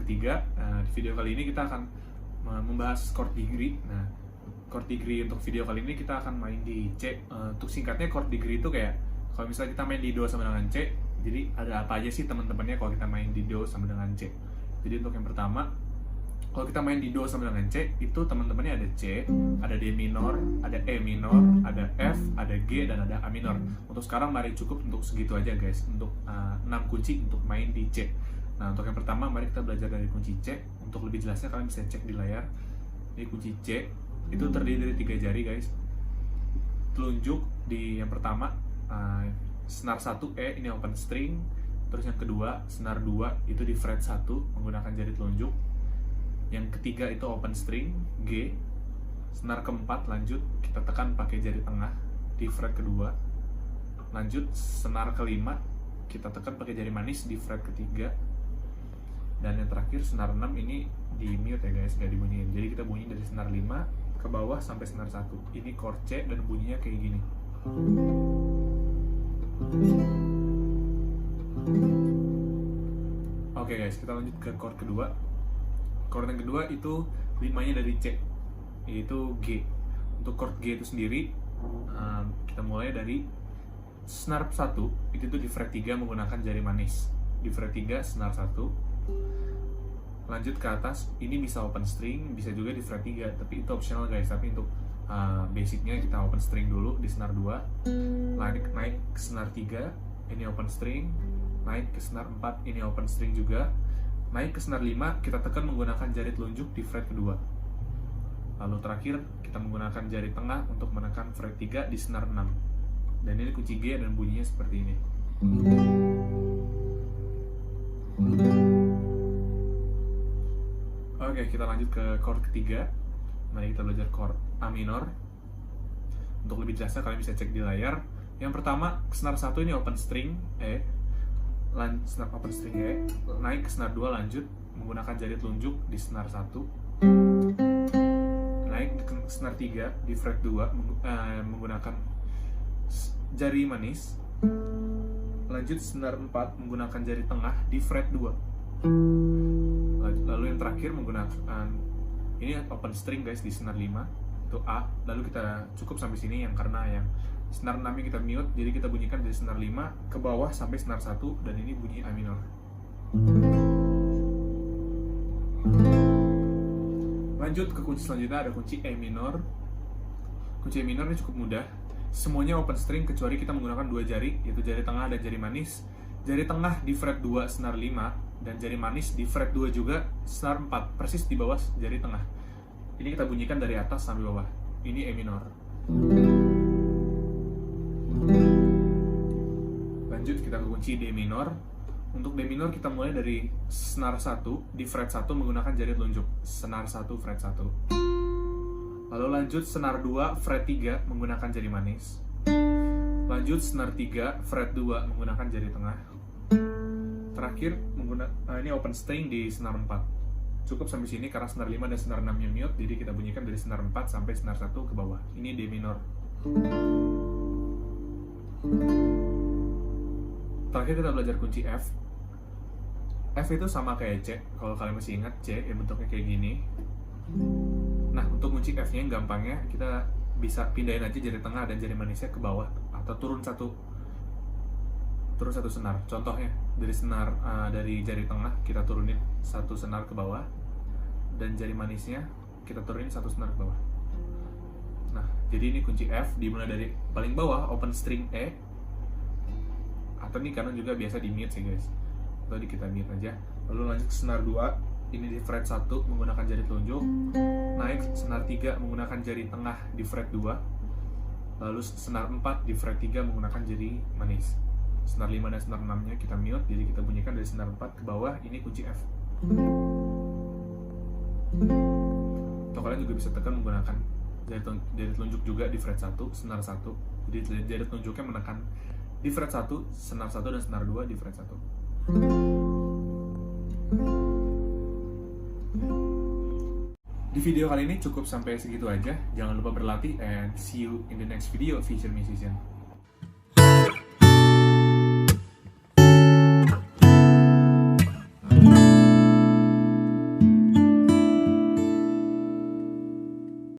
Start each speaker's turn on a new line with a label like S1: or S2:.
S1: ketiga. Di video kali ini kita akan membahas chord degree. Nah, chord degree untuk video kali ini kita akan main di C. Untuk singkatnya, chord degree itu kayak kalau misalnya kita main di Do sama dengan C, jadi ada apa aja sih teman-temannya kalau kita main di Do sama dengan C. Jadi untuk yang pertama, kalau kita main di Do sama dengan C, itu teman-temannya ada C, ada D minor, ada E minor, ada F, ada G, dan ada A minor. Untuk sekarang mari cukup untuk segitu aja guys, untuk 6 kunci untuk main di C. Nah, untuk yang pertama mari kita belajar dari kunci C. Untuk lebih jelasnya kalian bisa cek di layar. Ini kunci C, itu terdiri dari 3 jari guys. Telunjuk di yang pertama, senar 1 E, ini open string. Terus yang kedua, senar 2 itu di fret 1 menggunakan jari telunjuk. Yang ketiga itu open string G. Senar keempat lanjut kita tekan pakai jari tengah di fret kedua. Lanjut senar kelima kita tekan pakai jari manis di fret ketiga. Dan yang terakhir senar 6 ini di mute ya guys, gak dibunyiin. Jadi kita bunyi dari senar 5 ke bawah sampai senar 1. Ini chord C dan bunyinya kayak gini. Oke guys, kita lanjut ke chord kedua. Chord yang kedua itu 5-nya dari C, yaitu G. Untuk chord G itu sendiri, kita mulai dari senar 1, itu tuh di fret 3 menggunakan jari manis. Di fret 3, senar 1. Lanjut ke atas, ini bisa open string, bisa juga di fret 3, tapi itu optional guys. Tapi untuk basicnya kita open string dulu di senar 2. Naik ke senar 3, ini open string. Naik ke senar 4, ini open string juga. Naik ke senar 5, kita tekan menggunakan jari telunjuk di fret kedua. Lalu terakhir, kita menggunakan jari tengah untuk menekan fret 3 di senar 6. Dan ini kunci G dan bunyinya seperti ini. Oke, kita lanjut ke chord ketiga. Mari kita belajar chord A minor. Untuk lebih jelasnya, kalian bisa cek di layar. Yang pertama, senar 1 ini open string E. Senar open string E, naik ke senar 2 lanjut menggunakan jari telunjuk di senar 1. Naik ke senar 3 di fret 2 menggunakan jari manis. Lanjut senar 4 menggunakan jari tengah di fret 2. Lalu yang terakhir menggunakan ini open string guys di senar 5, itu A. Lalu kita cukup sampai sini karena yang senar 6 kita mute, jadi kita bunyikan dari senar 5 ke bawah sampai senar 1, dan ini bunyi A minor. Lanjut ke kunci selanjutnya, ada kunci E minor. Kunci E minor ini cukup mudah. Semuanya open string kecuali kita menggunakan 2 jari, yaitu jari tengah dan jari manis. Jari tengah di fret 2 senar 5, dan jari manis di fret 2 juga senar 4, persis di bawah jari tengah. Ini kita bunyikan dari atas sampai bawah. Ini E minor. Lanjut kita ke kunci D minor. Untuk D minor kita mulai dari senar 1 di fret 1 menggunakan jari telunjuk. Senar 1 fret 1. Lalu lanjut senar 2 fret 3 menggunakan jari manis. Lanjut senar 3 fret 2 menggunakan jari tengah. Terakhir ini open string di senar 4. Cukup sampai sini karena senar 5 dan senar 6 nya mute, jadi kita bunyikan dari senar 4 sampai senar 1 ke bawah. Ini D minor. Terakhir kita belajar kunci F. F itu sama kayak C. Kalau kalian masih ingat C, ya bentuknya kayak gini. Nah, untuk kunci F-nya yang gampangnya kita bisa pindahin aja jari tengah dan jari manisnya ke bawah atau turun satu senar. Contohnya dari jari tengah kita turunin 1 senar ke bawah, dan jari manisnya kita turunin 1 senar ke bawah. Nah, jadi ini kunci F dimulai dari paling bawah open string E, atau nih karena juga biasa di mute sih guys, tadi kita mute aja. Lalu lanjut ke senar 2, ini di fret 1 menggunakan jari telunjuk. Naik senar 3 menggunakan jari tengah di fret 2. Lalu senar 4 di fret 3 menggunakan jari manis. Senar 5 dan senar 6 nya kita mute, jadi kita bunyikan dari senar 4 ke bawah. Ini kunci F. Atau kalian juga bisa tekan menggunakan jari telunjuk juga di fret 1, senar 1. Jadi jari telunjuknya menekan di fret 1, senar 1 dan senar 2 di fret 1. Di video kali ini cukup sampai segitu aja. Jangan lupa berlatih, and see you in the next video, Future Musician.